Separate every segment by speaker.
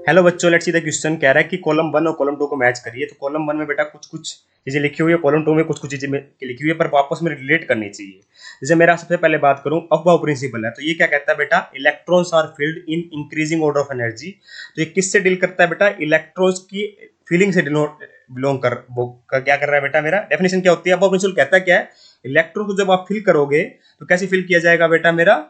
Speaker 1: Hello बच्चों, let's see the question कह रहा है कि कॉलम 1 और कॉलम 2 को मैच करिए। तो कॉलम 1 में बेटा कुछ कुछ चीजें लिखी हुई है, कॉलम 2 में कुछ कुछ चीजें लिखी हुई है, पर आपस में रिलेट करनी चाहिए। जैसे मेरा सबसे पहले बात करूं, अफबाउ प्रिंसिपल है, तो ये क्या कहता है बेटा, electrons are filled in increasing order of energy. तो ये किससे डील करता है बेटा, इलेक्ट्रॉन्स की फीलिंग से बिलोंग कर वो क्या कर रहा है बेटा। मेरा डेफिनेशन क्या होती है, अफबाउ प्रिंसिपल कहता है क्या है, इलेक्ट्रॉन को जब आप फिल करोगे तो कैसे फिल किया जाएगा बेटा, मेरा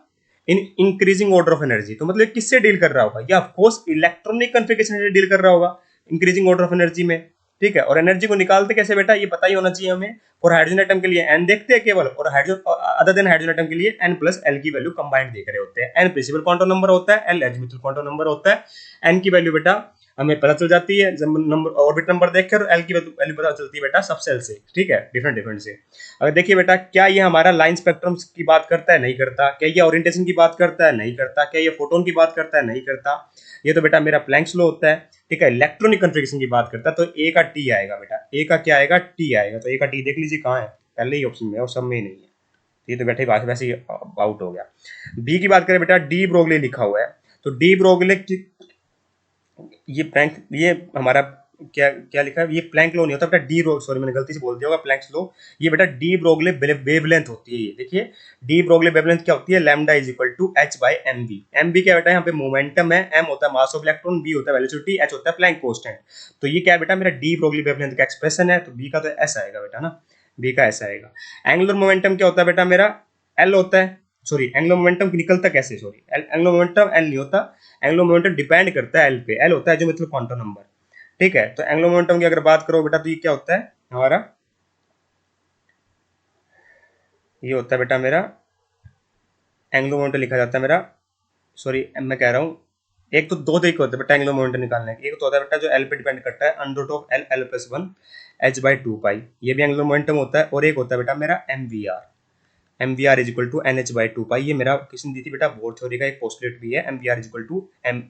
Speaker 1: इन इंक्रीजिंग ऑर्डर ऑफ एनर्जी। तो मतलब किससे डील कर रहा होगा, या ऑफ कोर्स इलेक्ट्रॉनिक कन्फिगरेशन से डील कर रहा होगा इंक्रीजिंग ऑर्डर ऑफ एनर्जी में। ठीक है, और एनर्जी को निकालते कैसे बेटा, ये पता ही होना चाहिए हमें। फॉर हाइड्रोजन एटम के लिए एन देखते हैं केवल, और hydrogen other than hydrogen atom के लिए एन प्लस एल की वैल्यू कंबाइंड देख रहे होते हैं। एन प्रिंसिपल क्वांटम नंबर होता है, एल एजिमुथल क्वांटम नंबर होता है। एन की वैल्यू बेटा हमें पता चल जाती है जब नंबर ऑर्बिट नंबर देखकर, एल की वैल्यू पता चलती है बेटा सब सेल से। ठीक है, डिफरेंट डिफरेंट से। अगर देखिए बेटा, क्या ये हमारा लाइन स्पेक्ट्रम की बात करता है, नहीं करता। क्या ये ओरिएंटेशन की बात करता है, नहीं करता। क्या ये फोटोन की बात करता है, नहीं करता। ये तो बेटा मेरा प्लैंक्स लॉ होता है। ठीक है, इलेक्ट्रॉनिक कन्फिगरेशन की बात करता है, तो ए का टी आएगा बेटा। ए का क्या आएगा, टी आएगा। तो ए का टी देख लीजिए कहाँ है, पहले ही ऑप्शन में है और सब में ही नहीं है। ये तो बैठे वैसे ही आउट हो गया। बी की बात करें बेटा, डी ब्रोगली लिखा हुआ है। तो डी ब्रोगली ये प्लैंक, ये हमारा क्या क्या लिखा है, ये प्लैंक लो नहीं होता बेटा, डी ब्रोग, सॉरी मैंने गलती से बोल दिया होगा, प्लैंक्स लो। ये बेटा डी ब्रोगले वेवलेंथ होती है। ये देखिए, डी ब्रोगले वेवलेंथ क्या होती है, lambda is equal to h by m b. M b क्या बेटा, यहाँ पे मोमेंटम है, एम होता है मास ऑफ इलेक्ट्रॉन, बी होता है वेलोसिटी, एच होता है प्लैंक कांस्टेंट। तो ये क्या है बेटा, मेरा डी ब्रोगली वेवलेंथ का एक्सप्रेशन है। तो बी का तो ऐसा आएगा बेटा ना, बी का ऐसा आएगा। एंगुलर मोमेंटम क्या होता है बेटा, मेरा एल होता है। सॉरी, एंगुलर मोमेंटम निकलता कैसे, सॉरी एंगुलर मोमेंटम एल नहीं होता। एंगुलर मोमेंटम डिपेंड करता है एल पे। एल होता है जो मतलब क्वांटम नंबर। ठीक है, तो एंगुलर मोमेंटम की अगर बात करो बेटा, तो ये क्या होता है हमारा, ये होता है बेटा मेरा एंगुलर मोमेंटम लिखा जाता है मेरा, सॉरी मैं कह रहा हूँ, एक तो दो तरीके होते हैं बेटा एंगुलर मोमेंटम निकालने के। एक तो होता है बेटा जो एल पे डिपेंड करता है, under root of l l plus one h by two pi, ये भी एंगुलर मोमेंटम होता है। और एक होता है बेटा मेरा m we r. M we are is equal to N H by two pi. ये मेरा किसने दी थी बेटा, बोर थ्योरी का एक पोस्टुलेट भी है। M we are is equal to M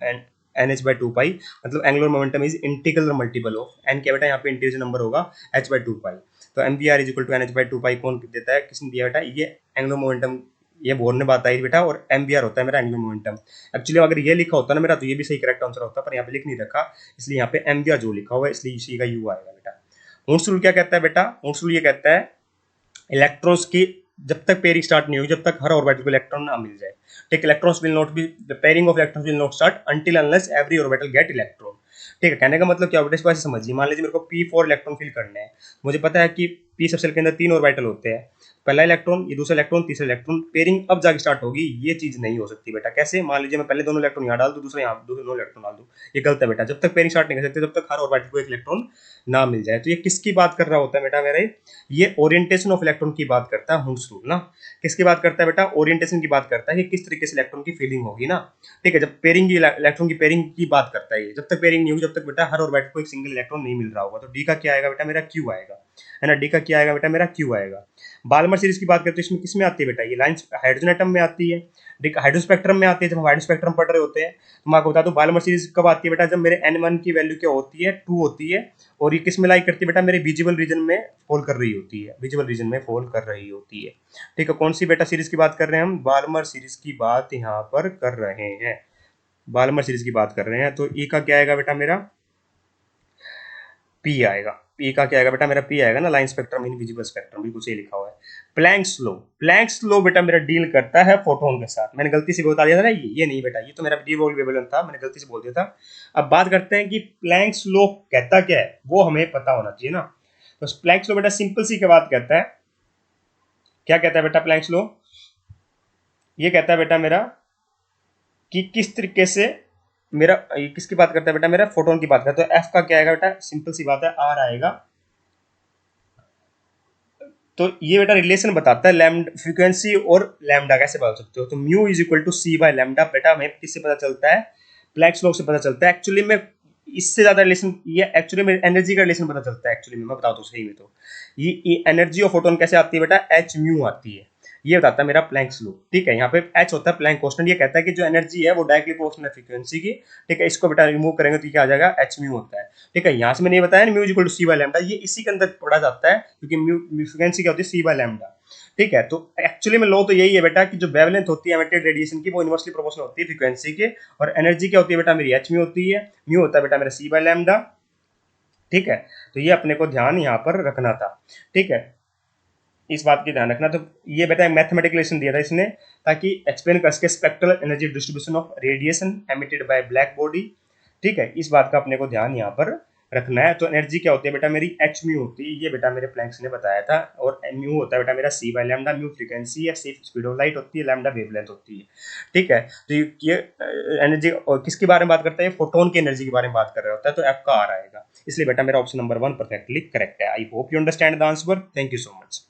Speaker 1: N H by two pi, मतलब angular momentum is integral multiple of N. क्या बेटा, यहाँ पे इंटीजर नंबर होगा एच बाई टू पाई। तो M we are is equal to N H by two pi कौन देता है, किसने दिया बेटा, ये एंगुलर मोमेंटम, ये बोर ने बात आई बेटा। और एम वी आर होता है मेरा एंगुलर मोमेंटम। एक्चुअली अगर ये लिखा होता ना मेरा, तो ये भी सही करेक्ट आंसर होता, पर यहाँ पे लिख नहीं रखा, इसलिए यहाँ पे एम वी आर जो लिखा हुआ है, इसलिए इसी का यू आएगा बेटा। हूंस रूल क्या कहता है बेटा, हूंस रूल ये कहता है इलेक्ट्रॉन्स की जब तक पेयरिंग स्टार्ट नहीं होगी, जब तक हर ऑर्बिटल को इलेक्ट्रॉन ना मिल जाए। ठीक, electrons will not be, the pairing of electrons will not start until unless every orbital get electron. ठीक है, कहने का मतलब क्या होता है, इसको ऐसे समझिए। मान लीजिए मेरे को P4 इलेक्ट्रॉन फिल करने हैं, मुझे पता है कि पी सबसेल के अंदर तीन ऑर्बिटल होते हैं, पहला इलेक्ट्रॉन, ये दूसरा इलेक्ट्रॉन, तीसरा इलेक्ट्रॉन। पेयरिंग अब जाके स्टार्ट होगी, ये चीज नहीं हो सकती बेटा। कैसे, मान लीजिए मैं पहले दोनों इलेक्ट्रॉन यहाँ डाल दूं, दूसरा यहाँ दोनों इलेक्ट्रॉन डाल दूं, ये गलत है बेटा। जब तक पेयरिंग स्टार्ट नहीं कर सकते, जब तक हर ऑर्बिटल को एक इलेक्ट्रॉन ना मिल जाए। तो ये किसकी बात कर रहा होता है बेटा मेरे, ये ओरिएंटेशन ऑफ इलेक्ट्रॉन की बात करता है हुंस रूल ना। किसकी बात करता है बेटा, ओरिएंटेशन की बात करता है कि किस तरीके से इलेक्ट्रॉन की फीलिंग होगी ना। ठीक है, जब पेयरिंग की, इलेक्ट्रॉन की पेयरिंग की बात करता है ये। जब तक पेयरिंग नहीं होगी, जब तक बेटा हर ऑर्बिटल को एक सिंगल इलेक्ट्रॉन नहीं मिल रहा होगा। तो डी का क्या आएगा बेटा, मेरा क्यू आएगा, है ना। डी का क्या आएगा बेटा, मेरा क्यू आएगा। बाल्मर सीरीज की बात करते हैं, इसमें किस में आती है बेटा, ये लाइन हाइड्रोजन एटम में आती है। हाइड्रोजन स्पेक्ट्रम में आती है, जब हम हाइड्रोजन स्पेक्ट्रम पढ़ रहे होते हैं। तो मैं आपको बता दूं बाल्मर सीरीज कब आती है बेटा, जब मेरे N1 की वैल्यू क्या होती है, 2 होती है। और ये किस में लाई करती है बेटा, मेरे विजिबल रीजन में फॉल कर रही होती है, विजिबल रीजन में फॉल कर रही होती है। ठीक है, कौन सी बेटा सीरीज की बात कर रहे हैं हम, बाल्मर सीरीज की बात यहाँ पर कर रहे हैं, बाल्मर सीरीज की बात कर रहे हैं। तो ई का क्या आएगा बेटा, मेरा पी आएगा। पी का क्या आएगा बेटा, मेरा पी आएगा ना, लाइन स्पेक्ट्रम इनविजिबल स्पेक्ट्रम, बिल्कुल सही लिखा हुआ है। प्लैंक्स लो, प्लैंक्स लो बेटा मेरा डील करता है फोटोन के साथ। मैंने गलती से बता दिया था ना, ये नहीं बेटा, ये तो मेरा डी ब्रोगली वेवलेंथ था, मैंने गलती से बोल दिया था। अब बात करते हैं कि प्लैंक्स लो कहता क्या है, वो हमें पता होना चाहिए ना। तो प्लैंक्स लो बेटा सिंपल सी क्या बात कहता है, क्या कहता है बेटा प्लैंक्स लो, ये कहता है बेटा मेरा कि किस तरीके से मेरा, ये किसकी बात करता है बेटा, मेरा फोटोन की बात करता है। तो एफ का क्या आएगा बेटा, सिंपल सी बात है, आर आएगा। तो ये बेटा रिलेशन बताता है लैम्डा फ्रीक्वेंसी और लैम्डा कैसे बदल सकते हो। तो mu is equal to C by lambda बेटा हमें किससे पता चलता है, प्लैंक्स लॉ से पता चलता है। एक्चुअली में इससे ज्यादा रिलेशन, ये एक्चुअली में एनर्जी का रिलेशन पता चलता है। एक्चुअली में मैं बताऊँ तो सही में, तो ये एनर्जी ऑफ फोटोन कैसे आती है बेटा, एच म्यू आती है। ये बताता है मेरा प्लैंक्स लॉ। ठीक है, यहाँ पे एच होता है प्लैंक कांस्टेंट, ये कहता है कि जो एनर्जी है वो डायरेक्टली प्रोपोर्शनल है फ्रीक्वेंसी की। ठीक है, इसको बेटा रिमूव करेंगे तो क्या आ जाएगा, एच म्यू होता है। ठीक है, यहाँ से मैंने ये बताया mu equal to C by lambda, ये इसी के अंदर पढ़ा जाता है, क्योंकि म्यू फ्रीक्वेंसी क्या होती है, सी बाय लैम्डा। ठीक है, तो एक्चुअली में लॉ तो यही है बेटा कि जो वेवलेंथ होती है एमिटेड रेडिएशन की वो इनवर्सली प्रोपोर्शनल होती है फ्रीक्वेंसी के, और एनर्जी क्या होती है बेटा मेरी एच म्यू होती है, म्यू होता है बेटा मेरा सी बाय लैम्डा। ठीक है, तो ये अपने को ध्यान यहाँ पर रखना था। ठीक है, इस बात की ध्यान रखना। तो ये बेटा मैथमेटिकल दिया था इसने ताकि एक्सप्लेन कर सके spectral energy distribution of radiation emitted by black body. ठीक है, इस बात का अपने को ध्यान यहाँ पर रखना है। तो एनर्जी क्या होती है बेटा मेरी एच म्यू होती है, ये बेटा मेरे प्लैंक्स ने बताया था, और म्यू होता है बेटा मेरा सी बाय लैम्डा, म्यू फ्रीक्वेंसी है, सी स्पीड ऑफ लाइट होती है, लैम्डा वेवलेंथ होती है। ठीक है, तो ये एनर्जी और किसके बारे में बात करता है, फोटोन की एनर्जी के बारे में बात कर रहा होता है, तो एफ का आर आएगा। इसलिए बेटा मेरा ऑप्शन नंबर 1 परफेक्टली करेक्ट है। I hope you understand the answer. Thank you so much.